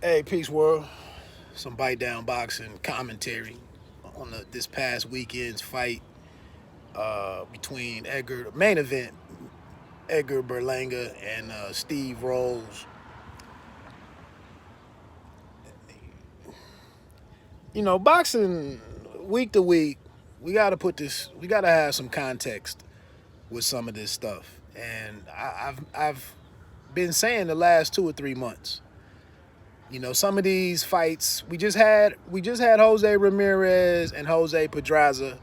Hey, peace world. Some bite down boxing commentary on this past weekend's fight between the main event, Edgar Berlanga and Steve Rolls. You know, boxing week to week, we got to have some context with some of this stuff, and I've been saying the last 2 or 3 months. You know, some of these fights we just had Jose Ramirez and Jose Pedraza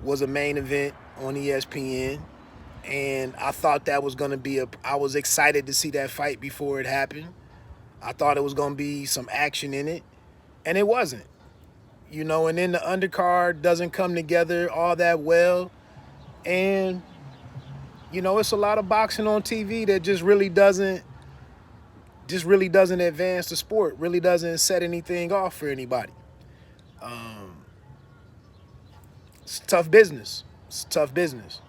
was a main event on ESPN, and I thought that was going to be I was excited to see that fight before it happened. I thought it was going to be some action in it, and it wasn't. You know, and then the undercard doesn't come together all that well, and you know, it's a lot of boxing on TV that just really doesn't advance the sport, really doesn't set anything off for anybody. Um, it's tough business. It's tough business.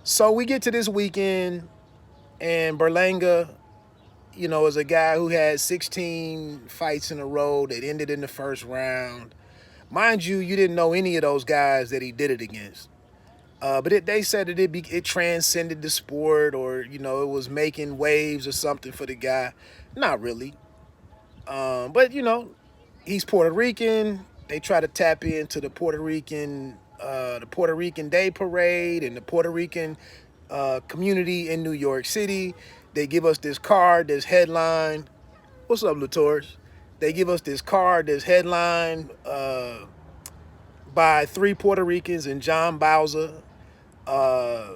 So we get to this weekend, and Berlanga, you know, is a guy who had 16 fights in a row that ended in the first round. Mind you, you didn't know any of those guys that he did it against. But they said that it transcended the sport, or you know, it was making waves or something for the guy. Not really. But you know, he's Puerto Rican. They try to tap into the Puerto Rican Day Parade and the Puerto Rican community in New York City. They give us this card, this headline. What's up, Latours? They give us this card, this headline by three Puerto Ricans and John Bowser, uh,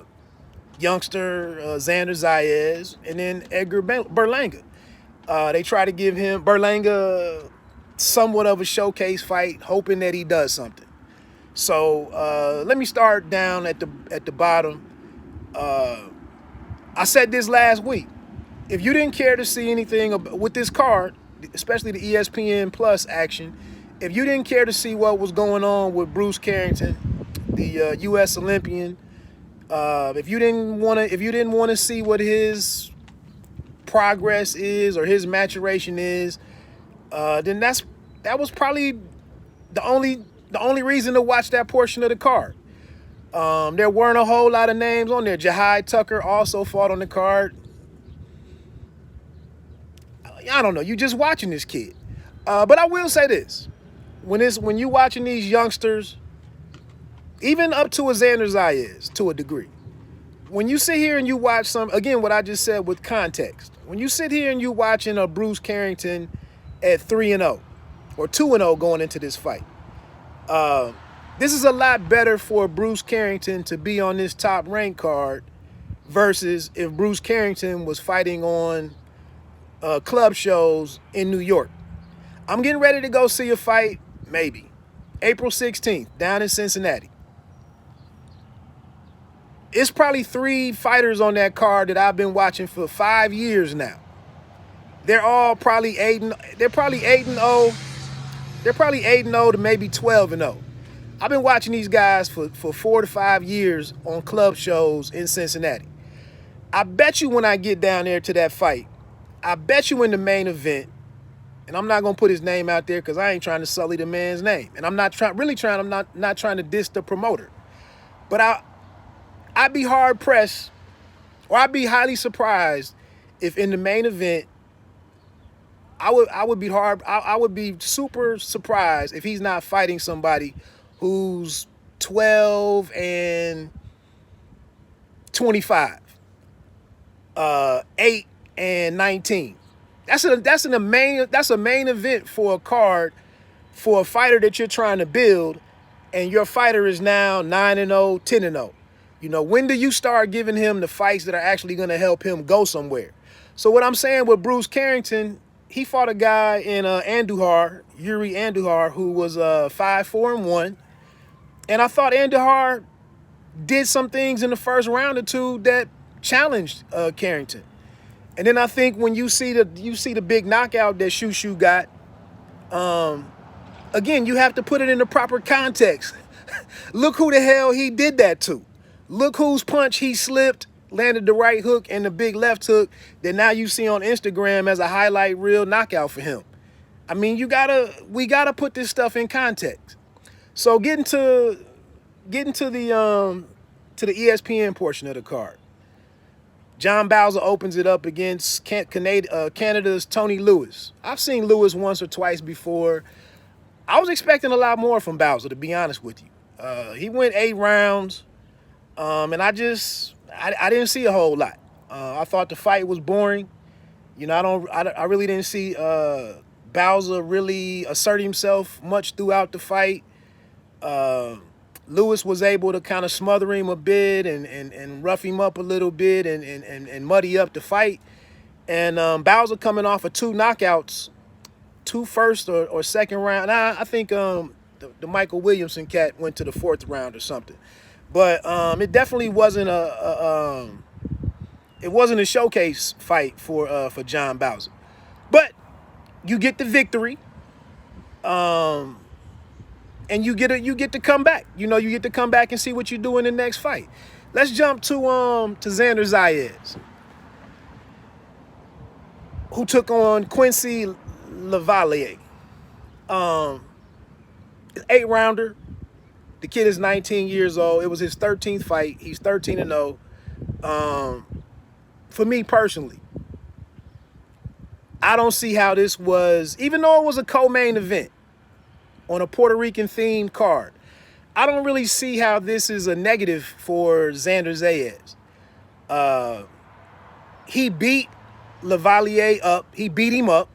youngster Xander Zayas, and then Edgar Berlanga. They try to give him Berlanga somewhat of a showcase fight, hoping that he does something. So let me start down at the bottom. Uh, I said this last week. If you didn't care to see anything with this card, especially the ESPN Plus action, if you didn't care to see what was going on with Bruce Carrington, the U.S. Olympian, if you didn't want to see what his progress is or his maturation is, then that was probably the only reason to watch that portion of the card. There weren't a whole lot of names on there. Jahai Tucker also fought on the card. I don't know. You just watching this kid. But I will say this: when you watching these youngsters, even up to a Xander Zayas to a degree, when you sit here and you watch again, what I just said with context, when you sit here and you watching a Bruce Carrington at 3-0 or 2-0 going into this fight, this is a lot better for Bruce Carrington to be on this top rank card versus if Bruce Carrington was fighting on club shows in New York. I'm getting ready to go see a fight, maybe April 16th down in Cincinnati. It's probably 3 fighters on that card that I've been watching for 5 years now. They're all probably 8 and they're probably 8 and 0. They're probably 8 and 0 to maybe 12 and 0. I've been watching these guys for 4 to 5 years on club shows in Cincinnati. I bet you when I get down there to that fight, I bet you in the main event, and I'm not gonna put his name out there because I ain't trying to sully the man's name, and I'm not trying to diss the promoter, but I'd be hard pressed, or I'd be highly surprised if in the main event I would be super surprised if he's not fighting somebody who's 12 and 25, 8 and 19. That's a main event for a card for a fighter that you're trying to build, and your fighter is now 9 and 0, 10 and 0. You know, when do you start giving him the fights that are actually going to help him go somewhere? So what I'm saying with Bruce Carrington, he fought a guy in Yuri Andujar, who was 5-4-1, and I thought Andujar did some things in the first round or two that challenged Carrington. And then I think when you see the big knockout that Shushu got, again, you have to put it in the proper context. Look who the hell he did that to. Look whose punch he slipped, landed the right hook and the big left hook that now you see on Instagram as a highlight reel knockout for him. I mean, we gotta put this stuff in context. So getting to the ESPN portion of the card. John Bowser opens it up against Canada's Tony Lewis. I've seen Lewis once or twice before. I was expecting a lot more from Bowser, to be honest with you. He went 8 rounds, and I didn't see a whole lot. I thought the fight was boring. You know, I really didn't see Bowser really assert himself much throughout the fight. Lewis was able to kind of smother him a bit and rough him up a little bit and muddy up the fight. And Bowser coming off of 2 knockouts, 2 first or second round. I think the Michael Williamson cat went to the 4th round or something. But it definitely wasn't a showcase fight for John Bowser. But you get the victory. And you get to come back. You know, you get to come back and see what you do in the next fight. Let's jump to Xander Zayas, who took on Quincy Lavalier. 8-rounder. The kid is 19 years old. It was his 13th fight. He's 13-0. For me personally, I don't see how this was, even though it was a co-main event on a Puerto Rican themed card, I don't really see how this is a negative for Xander Zayas. He beat Lavalier up. He beat him up.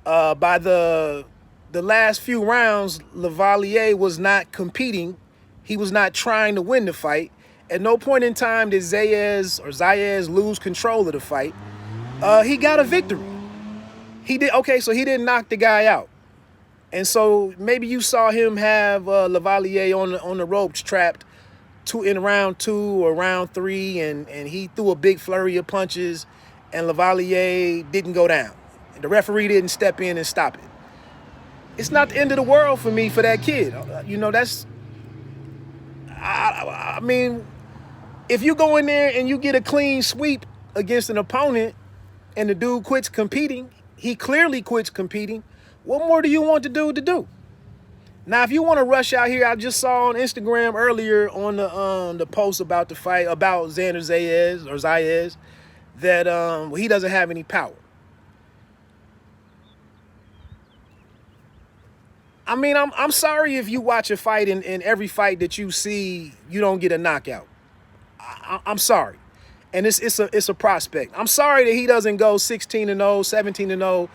By the last few rounds, Lavalier was not competing. He was not trying to win the fight. At no point in time did Zayas lose control of the fight. He got a victory. He did. Okay, so he didn't knock the guy out. And so maybe you saw him have Lavalier on the ropes trapped in round 2 or round 3, and he threw a big flurry of punches, and Lavalier didn't go down. The referee didn't step in and stop it. It's not the end of the world for me for that kid. You know, I mean, if you go in there and you get a clean sweep against an opponent and the dude quits competing, he clearly quits competing, what more do you want the dude to do? Now, if you want to rush out here, I just saw on Instagram earlier on the post about the fight, about Xander Zayas, that he doesn't have any power. I mean, I'm sorry if you watch a fight and every fight that you see, you don't get a knockout. I'm sorry. And it's a prospect. I'm sorry that he doesn't go 16-0, 17-0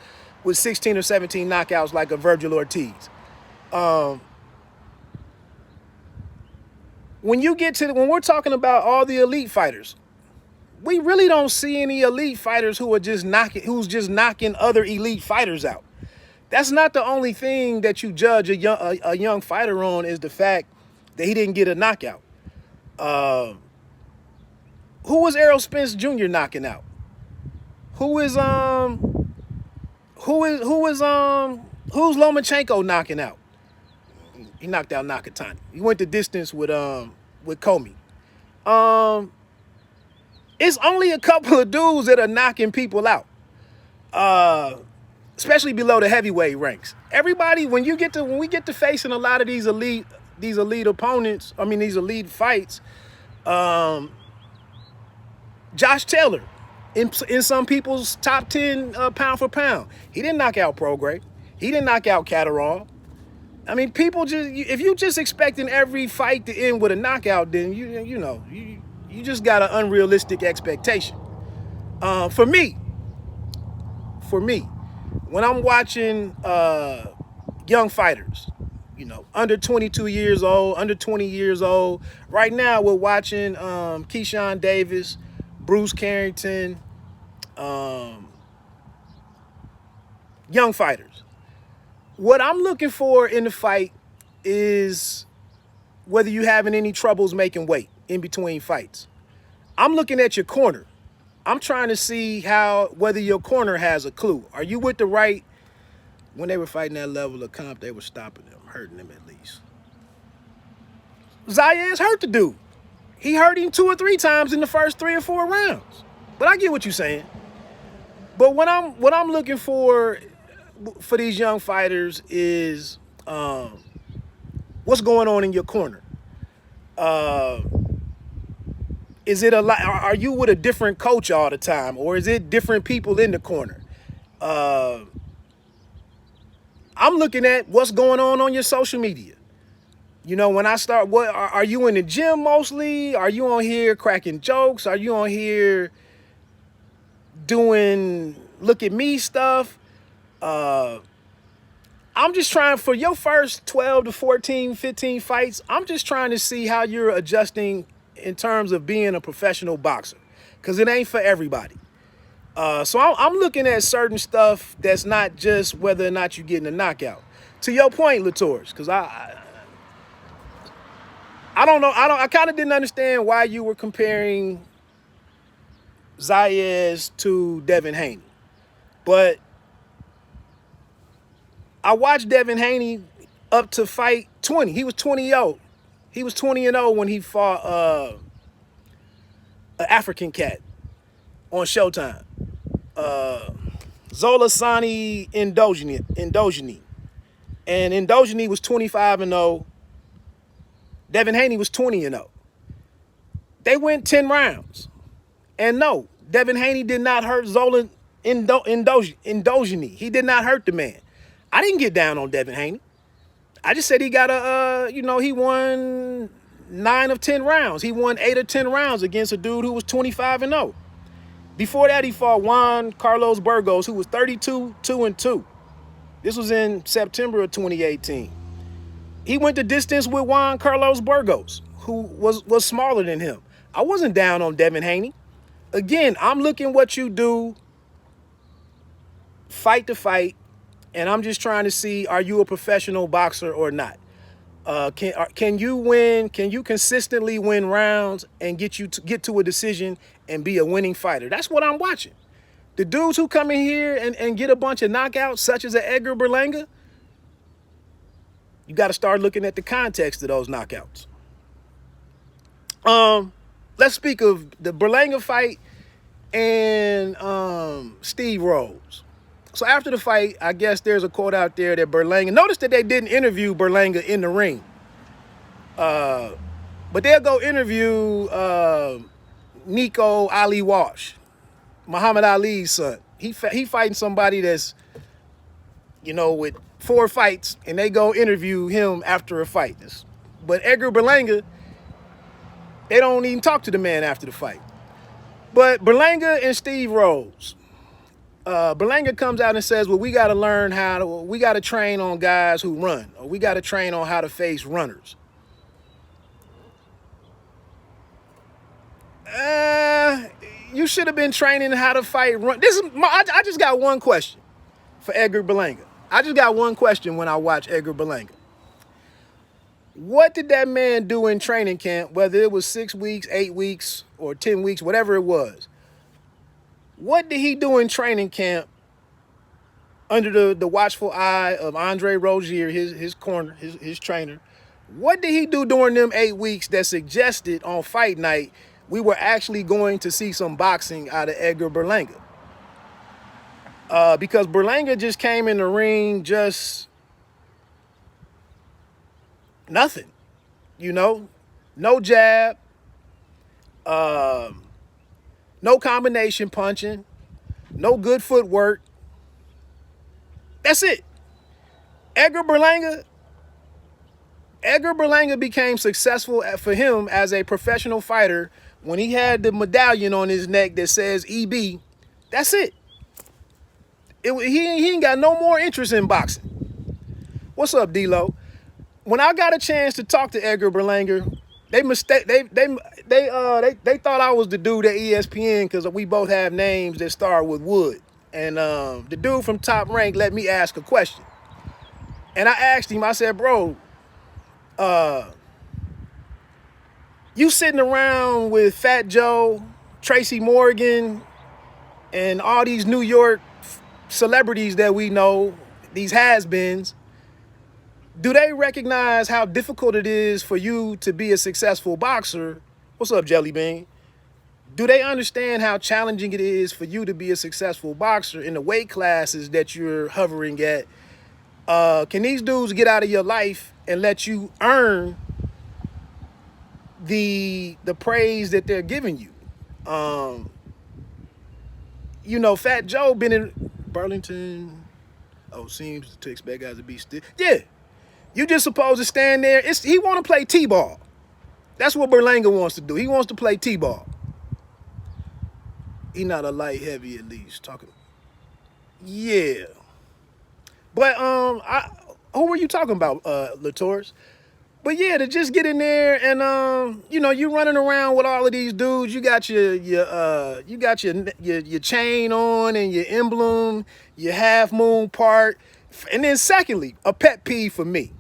with 16 or 17 knockouts like a Virgil Ortiz. When we're talking about all the elite fighters, we really don't see any elite fighters who's just knocking other elite fighters out. That's not the only thing that you judge a young fighter on, is the fact that he didn't get a knockout. Who was Errol Spence Jr. knocking out? Who's Lomachenko knocking out? He knocked out Nakatani. He went the distance with Comey. It's only a couple of dudes that are knocking people out. Especially below the heavyweight ranks. Everybody, when we get to facing a lot of these elite opponents, these elite fights, Josh Taylor, in some people's top 10 pound for pound, he didn't knock out Prograis. He didn't knock out Catterall. I mean, people if you just expecting every fight to end with a knockout, then you just got an unrealistic expectation. For me, when I'm watching young fighters, under 22 years old, under 20 years old, right now we're watching Keyshawn Davis, Bruce Carrington, young fighters. What I'm looking for in the fight is whether you're having any troubles making weight in between fights. I'm looking at your corner. I'm trying to see whether your corner has a clue. Are you with the right? When they were fighting that level of comp, they were stopping them, hurting them at least. Zayas hurt the dude. He hurt him 2 or 3 times in the first 3 or 4 rounds. But I get what you're saying. But what I'm looking for for these young fighters is what's going on in your corner. Uh, is it a lot? Are you with a different coach all the time, or is it different people in the corner? Uh, I'm looking at what's going on your social media. You know, when I start, what are you in the gym mostly? Are you on here cracking jokes? Are you on here doing look at me stuff? I'm just trying for your first 12 to 14, 15 fights. I'm just trying to see how you're adjusting in terms of being a professional boxer, because it ain't for everybody. So I'm looking at certain stuff that's not just whether or not you're getting a knockout. To your point, Latours, because I don't know. I kind of didn't understand why you were comparing Zayas to Devin Haney. But I watched Devin Haney up to fight 20. He was 20-0. He was 20-0 when he fought an African cat on Showtime. Zola Sani Indogeny. And Indogeny was 25-0. Devin Haney was 20-0. They went 10 rounds. And no, Devin Haney did not hurt Zola Indogeny. He did not hurt the man. I didn't get down on Devin Haney. I just said he got he won 9 of 10 rounds. He won 8 of 10 rounds against a dude who was 25-0. Before that, he fought Juan Carlos Burgos, who was 32-2-2. This was in September of 2018. He went the distance with Juan Carlos Burgos, who was smaller than him. I wasn't down on Devin Haney. Again, I'm looking what you do fight to fight, and I'm just trying to see, are you a professional boxer or not? Can you win? Can you consistently win rounds and get to a decision and be a winning fighter? That's what I'm watching. The dudes who come in here and get a bunch of knockouts, such as an Edgar Berlanga, you got to start looking at the context of those knockouts. Let's speak of the Berlanga fight and Steve Rose. So after the fight, I guess there's a quote out there that Berlanga, notice that they didn't interview Berlanga in the ring. But they'll go interview Nico Ali Walsh, Muhammad Ali's son. He fighting somebody that's, with 4 fights, and they go interview him after a fight. But Edgar Berlanga, they don't even talk to the man after the fight. But Berlanga and Steve Rose, Berlanga comes out and says, well, we got to train on guys who run, or we got to train on how to face runners. You should have been training how to fight run. I just got one question for Edgar Berlanga. I just got one question when I watch Edgar Berlanga. What did that man do in training camp, whether it was 6 weeks, 8 weeks, or 10 weeks, whatever it was? What did he do in training camp under the watchful eye of Andre Rozier, his corner, his trainer? What did he do during them 8 weeks that suggested on fight night we were actually going to see some boxing out of Edgar Berlanga? Because Berlanga just came in the ring, just nothing, no jab, no combination punching, no good footwork. That's it. Edgar Berlanga became successful for him as a professional fighter when he had the medallion on his neck that says EB. That's it. He ain't got no more interest in boxing. What's up, D-Lo? When I got a chance to talk to Edgar Berlanga, they thought I was the dude at ESPN because we both have names that start with Wood. And the dude from Top Rank let me ask a question. And I asked him, I said, bro, you sitting around with Fat Joe, Tracy Morgan, and all these New York celebrities that we know, these has-beens, do they recognize how difficult it is for you to be a successful boxer? What's up, Jelly Bean? Do they understand how challenging it is for you to be a successful boxer in the weight classes that you're hovering at? Can these dudes get out of your life and let you earn the praise that they're giving you? You know, Fat Joe been in Burlington. Oh, seems to expect guys to be still. Yeah, you just supposed to stand there. He want to play t-ball. That's what Berlanga wants to do. He wants to play t-ball. He not a light heavy at least. Talking. Yeah. But who were you talking about, Latours? But yeah, to just get in there and you know, you running around with all of these dudes. You got your chain on and your emblem, your half moon part. And then secondly, a pet peeve for me.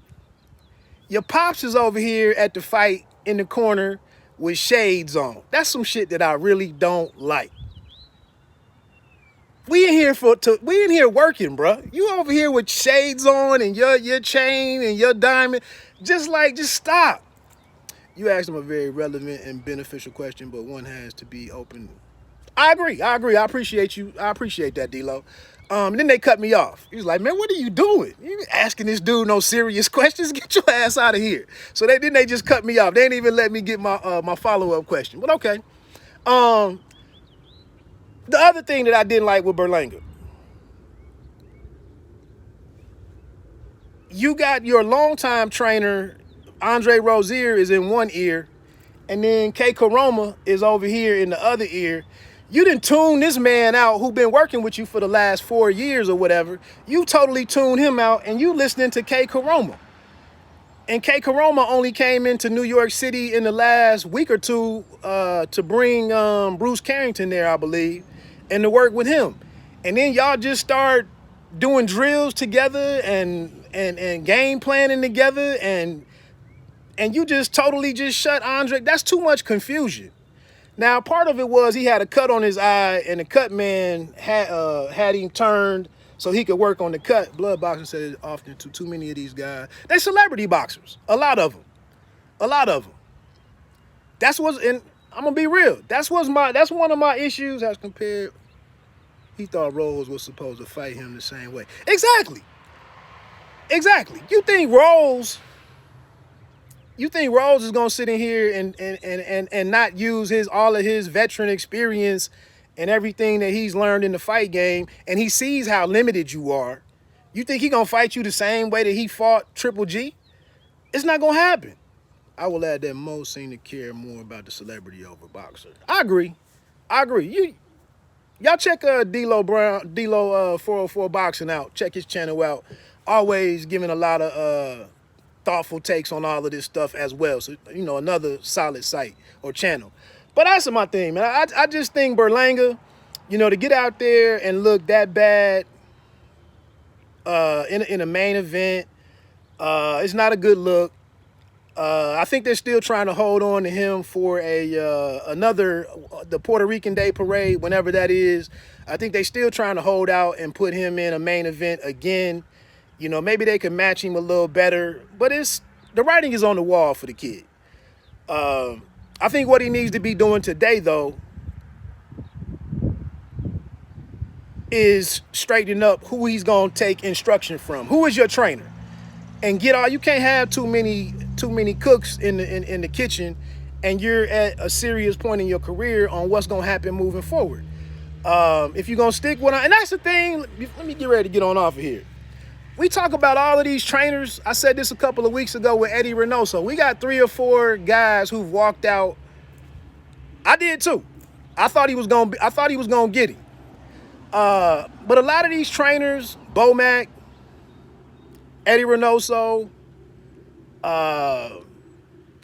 Your pops is over here at the fight in the corner with shades on. That's some shit that I really don't like. We in here working, bro. You over here with shades on and your chain and your diamond. Just stop. You asked him a very relevant and beneficial question, but one has to be open. I agree. I appreciate you. I appreciate that, D-Lo. Then they cut me off. He was like, man, what are you doing? You asking this dude no serious questions? Get your ass out of here. So they just cut me off. They didn't even let me get my follow-up question. But okay. The other thing that I didn't like with Berlanga, you got your longtime trainer, Andre Rozier, is in one ear, and then K. Karoma is over here in the other ear. You didn't tune this man out who been working with you for the last 4 years or whatever. You totally tuned him out, and you listening to K. Karoma. And K. Karoma only came into New York City in the last week or two to bring Bruce Carrington there, I believe, and to work with him. And then y'all just start doing drills together and game planning together, and you just totally just shut Andre. That's too much confusion. Now, part of it was he had a cut on his eye, and the cut man had him turned so he could work on the cut. Blood boxing said often to too many of these guys. They're celebrity boxers. A lot of them. That's what's, and I'm gonna be real. That's one of my issues as compared. He thought Rose was supposed to fight him the same way. Exactly. You think Rose is gonna sit in here and not use all of his veteran experience and everything that he's learned in the fight game, and he sees how limited you are. You think he gonna fight you the same way that he fought Triple G? It's not gonna happen. I will add that most seem to care more about the celebrity over boxer. I agree. Y'all check D-Lo 404 Boxing out. Check his channel out. Always giving a lot of thoughtful takes on all of this stuff as well. So, you know, another solid site or channel. But that's my thing, man. I just think Berlanga, you know, to get out there and look that bad in a main event, it's not a good look. I think they're still trying to hold on to him for the Puerto Rican Day Parade, whenever that is. I think they're still trying to hold out and put him in a main event again. You know, maybe they can match him a little better, but the writing is on the wall for the kid. I think what he needs to be doing today, though, is straightening up who he's going to take instruction from. Who is your trainer? And you can't have too many cooks in the kitchen, and you're at a serious point in your career on what's going to happen moving forward. If you're going to stick with, and that's the thing, let me get ready to get on off of here. We talk about all of these trainers. I said this a couple of weeks ago with Eddie Reynoso. We got 3 or 4 guys who've walked out. I did too. I thought he was gonna get him. But a lot of these trainers, Bomac, Eddie Reynoso,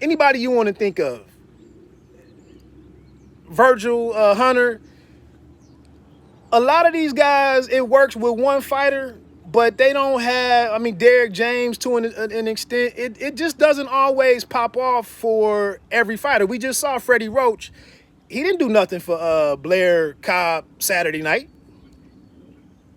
anybody you want to think of, Virgil Hunter, a lot of these guys, it works with one fighter, but they don't have, I mean, Derek James to an extent, it just doesn't always pop off for every fighter. We just saw Freddie Roach. He didn't do nothing for Blair Cobb Saturday night.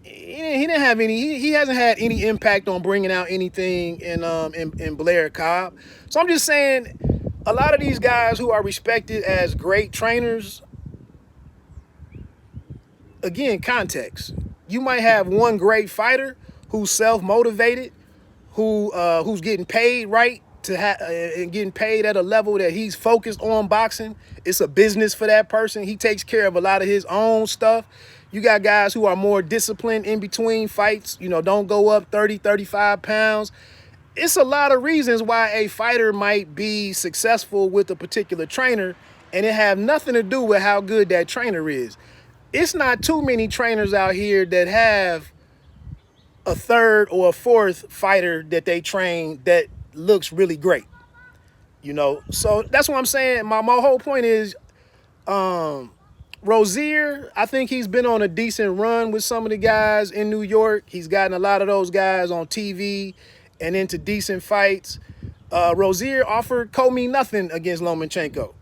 He didn't have any, he hasn't had any impact on bringing out anything in Blair Cobb. So I'm just saying, a lot of these guys who are respected as great trainers, again, context. You might have one great fighter who's self-motivated, who's getting paid right to and getting paid at a level that he's focused on boxing. It's a business for that person. He takes care of a lot of his own stuff. You got guys who are more disciplined in between fights, don't go up 30, 35 pounds. It's a lot of reasons why a fighter might be successful with a particular trainer, and it have nothing to do with how good that trainer is. It's not too many trainers out here that have a third or a fourth fighter that they train that looks really great. So that's what I'm saying. My whole point is, Rozier, I think he's been on a decent run with some of the guys in New York. He's gotten a lot of those guys on TV and into decent fights. Rozier offered Comey nothing against Lomachenko.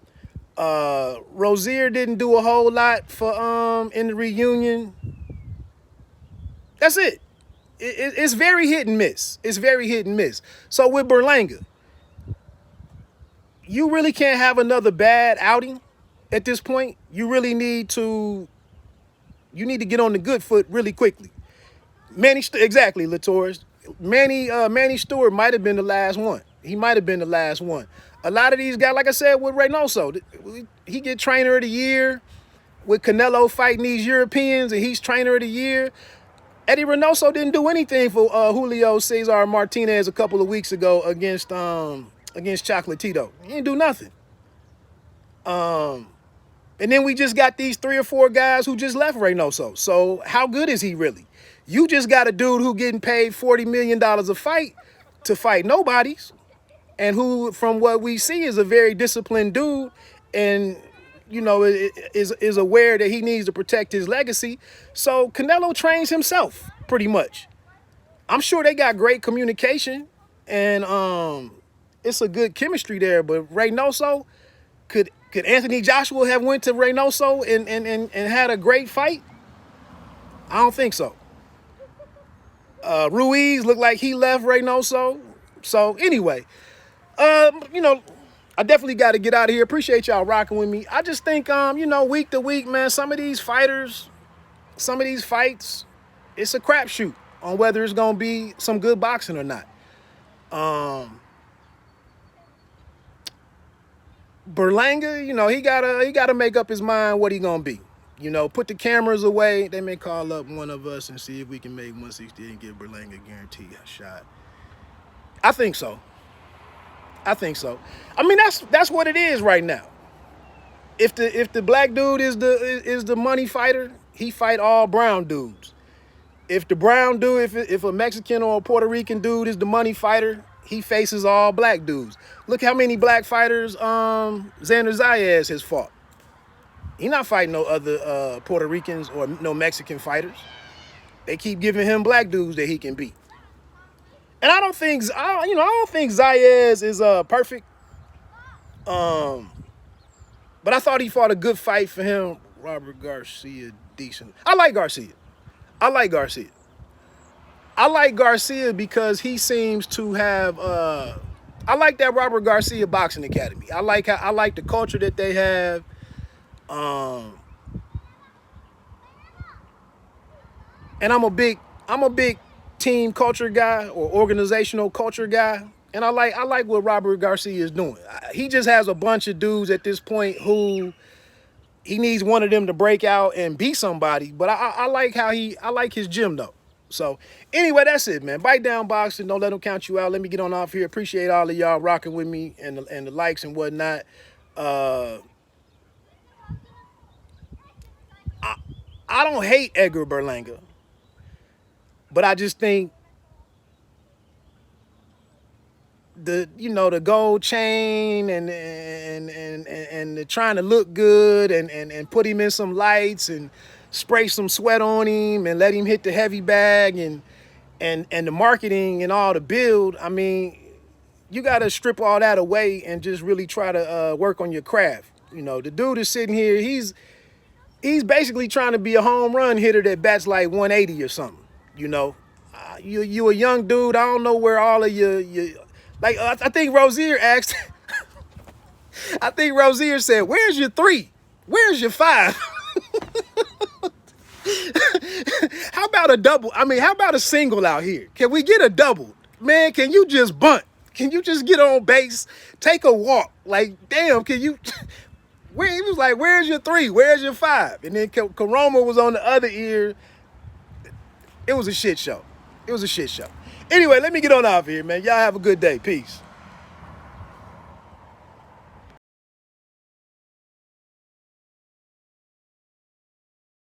Rozier didn't do a whole lot for in the reunion. That's it. It's very hit and miss. It's very hit and miss. So with Berlanga, you really can't have another bad outing at this point. You really need to get on the good foot really quickly. Exactly, Latours. Manny Stewart might have been the last one. He might have been the last one. A lot of these guys, like I said, with Reynoso, he get trainer of the year. With Canelo fighting these Europeans, and he's trainer of the year. Eddie Reynoso didn't do anything for Julio Cesar Martinez a couple of weeks ago against Chocolatito. He didn't do nothing. And then we just got these 3 or 4 guys who just left Reynoso. So how good is he really? You just got a dude who getting paid $40 million a fight to fight nobodies, and who, from what we see, is a very disciplined dude, and is aware that he needs to protect his legacy. So Canelo trains himself pretty much. I'm sure they got great communication, and it's a good chemistry there. But Reynoso, could Anthony Joshua have went to Reynoso and had a great fight? I don't think so. Ruiz looked like he left Reynoso. So anyway, I definitely got to get out of here. Appreciate y'all rocking with me. I just think, week to week, man, some of these fights, it's a crapshoot on whether it's going to be some good boxing or not. Berlanga, he gotta make up his mind what he going to be. Put the cameras away. They may call up one of us and see if we can make 160 and get Berlanga guaranteed a shot. I think so. I mean, that's what it is right now. If the black dude is the money fighter, he fight all brown dudes. If the brown dude, if a Mexican or a Puerto Rican dude is the money fighter, he faces all black dudes. Look how many black fighters Xander Zayas has fought. He not fighting no other Puerto Ricans or no Mexican fighters. They keep giving him black dudes that he can beat. And I don't think Zayas is perfect. But I thought he fought a good fight for him. Robert Garcia, decent. I like Garcia because he seems to have. I like that Robert Garcia Boxing Academy. I like the culture that they have. And I'm a big team culture guy or organizational culture guy, and I like what Robert Garcia is doing. He just has a bunch of dudes at this point who he needs one of them to break out and be somebody. But I like his gym though. So anyway, that's it, man. Bite down boxing. Don't let them count you out. Let me get on off here. Appreciate all of y'all rocking with me and the likes and whatnot. I don't hate Edgar Berlanga, but I just think the gold chain and the trying to look good and put him in some lights and spray some sweat on him and let him hit the heavy bag and the marketing and all the build. I mean, you got to strip all that away and just really try to work on your craft. The dude is sitting here. He's basically trying to be a home run hitter that bats like 180 or something. You a young dude. I don't know where all of you like. I think Rozier asked. I think Rozier said, "Where's your 3? Where's your 5?" about a double? I mean, how about a single out here? Can we get a double? Man, can you just bunt? Can you just get on base? Take a walk. Like, damn, can you? Where he was like, where's your 3? Where's your 5? And then Karoma was on the other ear. It was a shit show. It was a shit show. Anyway, let me get on off here, man. Y'all have a good day. Peace.